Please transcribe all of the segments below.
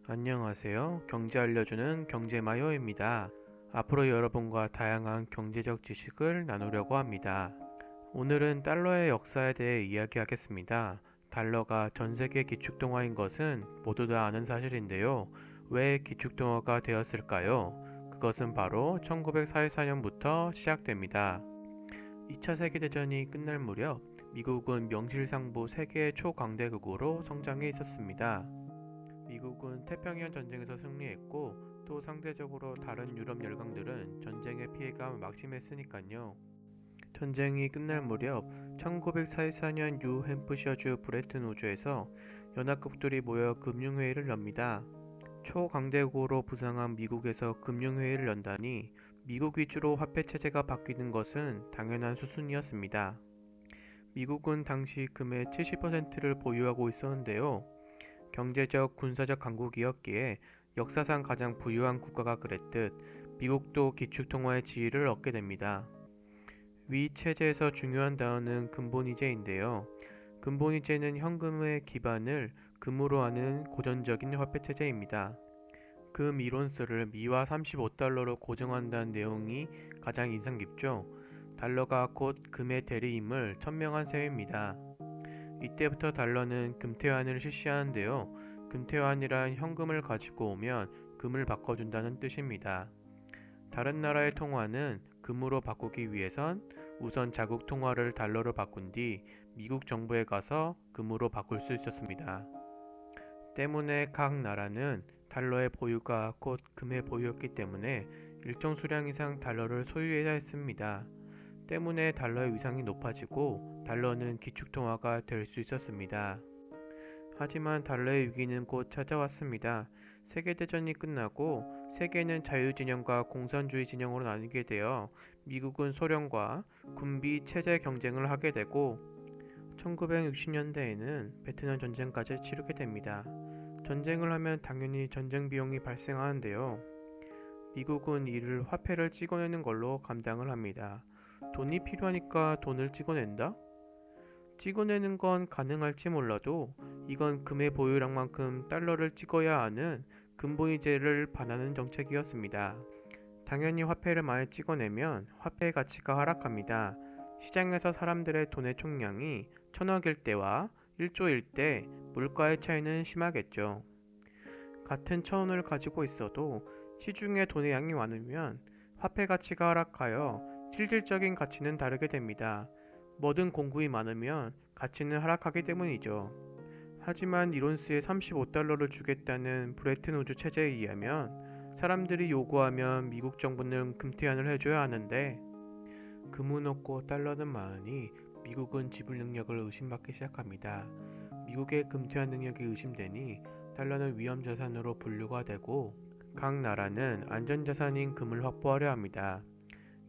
안녕하세요. 경제 알려주는 경제마요입니다. 앞으로 여러분과 다양한 경제적 지식을 나누려고 합니다. 오늘은 달러의 역사에 대해 이야기하겠습니다. 달러가 전 세계 기축통화인 것은 모두 다 아는 사실인데요. 왜 기축통화가 되었을까요? 그것은 바로 1944년부터 시작됩니다. 2차 세계대전이 끝날 무렵 미국은 명실상부 세계의 초강대국으로 성장해 있었습니다. 미국은 태평양 전쟁에서 승리했고 또 상대적으로 다른 유럽 열강들은 전쟁의 피해가 막심했으니까요. 전쟁이 끝날 무렵 1944년 뉴햄프셔주 브레튼 우즈에서 연합국들이 모여 금융회의를 엽니다. 초강대국으로 부상한 미국에서 금융회의를 연다니 미국 위주로 화폐 체제가 바뀌는 것은 당연한 수순이었습니다. 미국은 당시 금의 70%를 보유하고 있었는데요. 경제적, 군사적 강국이었기에 역사상 가장 부유한 국가가 그랬듯 미국도 기축통화의 지위를 얻게 됩니다. 위 체제에서 중요한 단어는 근본이제인데요. 근본이제는 현금의 기반을 금으로 하는 고전적인 화폐 체제입니다. 금 1온스를 미화 35달러로 고정한다는 내용이 가장 인상 깊죠. 달러가 곧 금의 대리임을 천명한 셈입니다. 이때부터 달러는 금태환을 실시하는데요. 금태환이란 현금을 가지고 오면 금을 바꿔준다는 뜻입니다. 다른 나라의 통화는 금으로 바꾸기 위해선 우선 자국 통화를 달러로 바꾼 뒤 미국 정부에 가서 금으로 바꿀 수 있었습니다. 때문에 각 나라는 달러의 보유가 곧 금의 보유였기 때문에 일정 수량 이상 달러를 소유해야 했습니다. 때문에 달러의 위상이 높아지고 달러는 기축통화가 될 수 있었습니다. 하지만 달러의 위기는 곧 찾아왔습니다. 세계대전이 끝나고 세계는 자유진영과 공산주의 진영으로 나뉘게 되어 미국은 소련과 군비 체제 경쟁을 하게 되고 1960년대에는 베트남 전쟁까지 치르게 됩니다. 전쟁을 하면 당연히 전쟁 비용이 발생하는데요. 미국은 이를 화폐를 찍어내는 걸로 감당을 합니다. 돈이 필요하니까 돈을 찍어낸다? 찍어내는 건 가능할지 몰라도 이건 금의 보유량만큼 달러를 찍어야 하는 근본이제를 반하는 정책이었습니다. 당연히 화폐를 많이 찍어내면 화폐의 가치가 하락합니다. 시장에서 사람들의 돈의 총량이 천억일 때와 1조일 때 물가의 차이는 심하겠죠. 같은 천원을 가지고 있어도 시중에 돈의 양이 많으면 화폐 가치가 하락하여 실질적인 가치는 다르게 됩니다. 뭐든 공급이 많으면 가치는 하락하기 때문이죠. 하지만 이론스에 35달러를 주겠다는 브레튼 우즈 체제에 의하면 사람들이 요구하면 미국 정부는 금태환을 해줘야 하는데 금은 없고 달러는 많으니 미국은 지불 능력을 의심받기 시작합니다. 미국의 금태환 능력이 의심되니 달러는 위험자산으로 분류가 되고 각 나라는 안전자산인 금을 확보하려 합니다.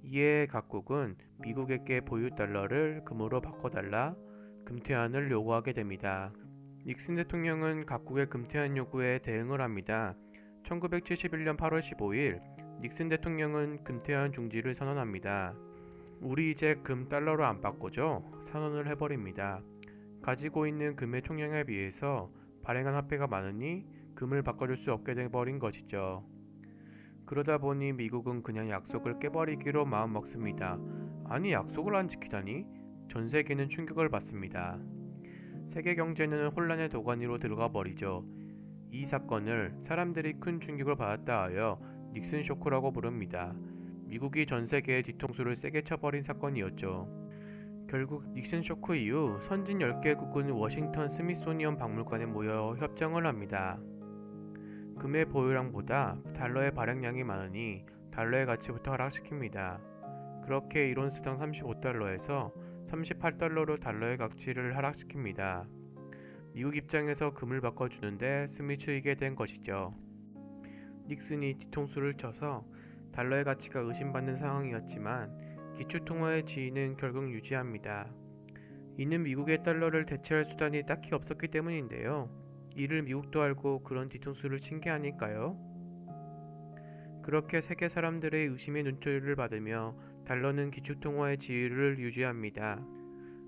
이에 각국은 미국에게 보유 달러를 금으로 바꿔달라 금태환을 요구하게 됩니다. 닉슨 대통령은 각국의 금태환 요구에 대응을 합니다. 1971년 8월 15일 닉슨 대통령은 금태환 중지를 선언합니다. 우리 이제 금 달러로 안 바꾸죠? 선언을 해버립니다. 가지고 있는 금의 총량에 비해서 발행한 화폐가 많으니 금을 바꿔줄 수 없게 돼버린 것이죠. 그러다 보니 미국은 그냥 약속을 깨버리기로 마음먹습니다. 아니 약속을 안 지키다니? 전 세계는 충격을 받습니다. 세계 경제는 혼란의 도가니로 들어가 버리죠. 이 사건을 사람들이 큰 충격을 받았다 하여 닉슨 쇼크라고 부릅니다. 미국이 전 세계에 뒤통수를 세게 쳐버린 사건이었죠. 결국 닉슨 쇼크 이후 선진 10개국은 워싱턴 스미소니언 박물관에 모여 협정을 합니다. 금의 보유량보다 달러의 발행량이 많으니 달러의 가치부터 하락시킵니다. 그렇게 1온스당 35달러에서 38달러로 달러의 가치를 하락시킵니다. 미국 입장에서 금을 바꿔주는데 숨이 트이게 된 것이죠. 닉슨이 뒤통수를 쳐서 달러의 가치가 의심받는 상황이었지만 기축통화의 지위는 결국 유지합니다. 이는 미국의 달러를 대체할 수단이 딱히 없었기 때문인데요. 이를 미국도 알고 그런 뒤통수를 친 게 아닐까요? 그렇게 세계 사람들의 의심의 눈초리를 받으며 달러는 기축통화의 지위를 유지합니다.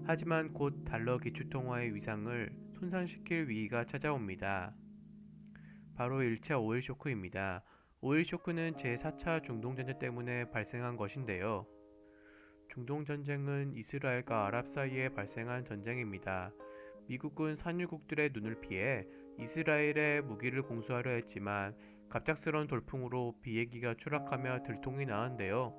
하지만 곧 달러 기축통화의 위상을 손상시킬 위기가 찾아옵니다. 바로 1차 오일 쇼크입니다. 오일 쇼크는 제4차 중동전쟁 때문에 발생한 것인데요. 중동전쟁은 이스라엘과 아랍 사이에 발생한 전쟁입니다. 미국은 산유국들의 눈을 피해 이스라엘에 무기를 공수하려 했지만 갑작스러운 돌풍으로 비행기가 추락하며 들통이 나는데요.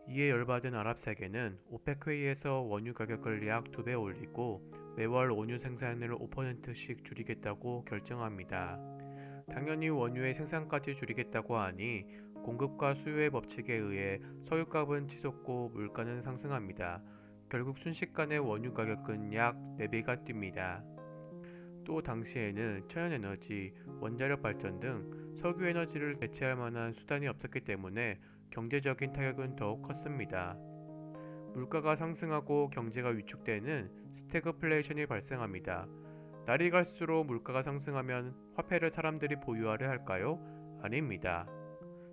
이에 열받은 아랍 세계는 오펙 회의에서 원유 가격을 약 2배 올리고 매월 원유 생산을 5%씩 줄이겠다고 결정합니다. 당연히 원유의 생산까지 줄이겠다고 하니 공급과 수요의 법칙에 의해 석유값은 치솟고 물가는 상승합니다. 결국 순식간에 원유 가격은 약 4배가 뜁니다. 또 당시에는 천연에너지, 원자력 발전 등 석유 에너지를 대체할 만한 수단이 없었기 때문에 경제적인 타격은 더욱 컸습니다. 물가가 상승하고 경제가 위축되는 스태그플레이션이 발생합니다. 날이 갈수록 물가가 상승하면 화폐를 사람들이 보유하려 할까요? 아닙니다.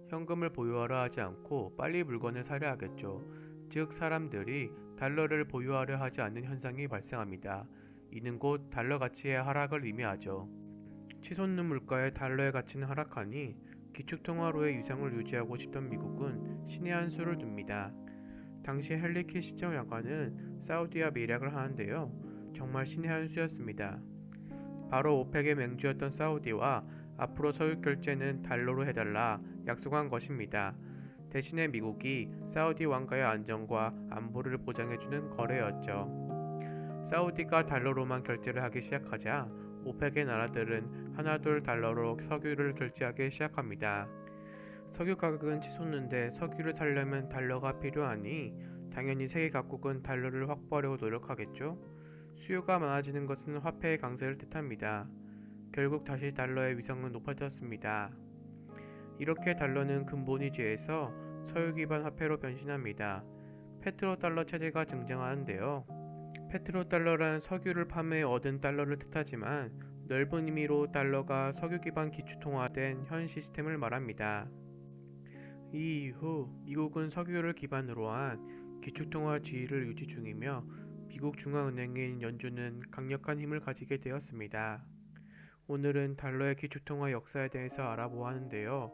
현금을 보유하려 하지 않고 빨리 물건을 사려 하겠죠. 즉 사람들이 달러를 보유하려 하지 않는 현상이 발생합니다. 이는 곧 달러 가치의 하락을 의미하죠. 치솟는 물가에 달러의 가치는 하락하니 기축통화로의 위상을 유지하고 싶던 미국은 신의 한 수를 둡니다. 당시 헨리 키시저 장관은 사우디와 밀약을 하는데요. 정말 신의 한 수였습니다. 바로 오펙의 맹주였던 사우디와 앞으로 석유 결제는 달러로 해달라 약속한 것입니다. 대신에 미국이 사우디 왕가의 안정과 안보를 보장해주는 거래였죠. 사우디가 달러로만 결제를 하기 시작하자 오펙의 나라들은 하나둘 달러로 석유를 결제하기 시작합니다. 석유 가격은 치솟는데 석유를 사려면 달러가 필요하니 당연히 세계 각국은 달러를 확보하려고 노력하겠죠. 수요가 많아지는 것은 화폐의 강세를 뜻합니다. 결국 다시 달러의 위상은 높아졌습니다. 이렇게 달러는 근본위지에서 석유 기반 화폐로 변신합니다. 페트로달러 체제가 등장하는데요. 페트로달러란 석유를 판매해 얻은 달러를 뜻하지만 넓은 의미로 달러가 석유 기반 기축통화된 현 시스템을 말합니다. 이 이후 미국은 석유를 기반으로 한 기축통화 지위를 유지 중이며 미국 중앙은행인 연준은 강력한 힘을 가지게 되었습니다. 오늘은 달러의 기축통화 역사에 대해서 알아보았는데요.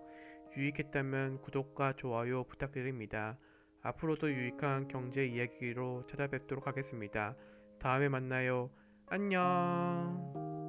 유익했다면 구독과 좋아요 부탁드립니다. 앞으로도 유익한 경제 이야기로 찾아뵙도록 하겠습니다. 다음에 만나요. 안녕.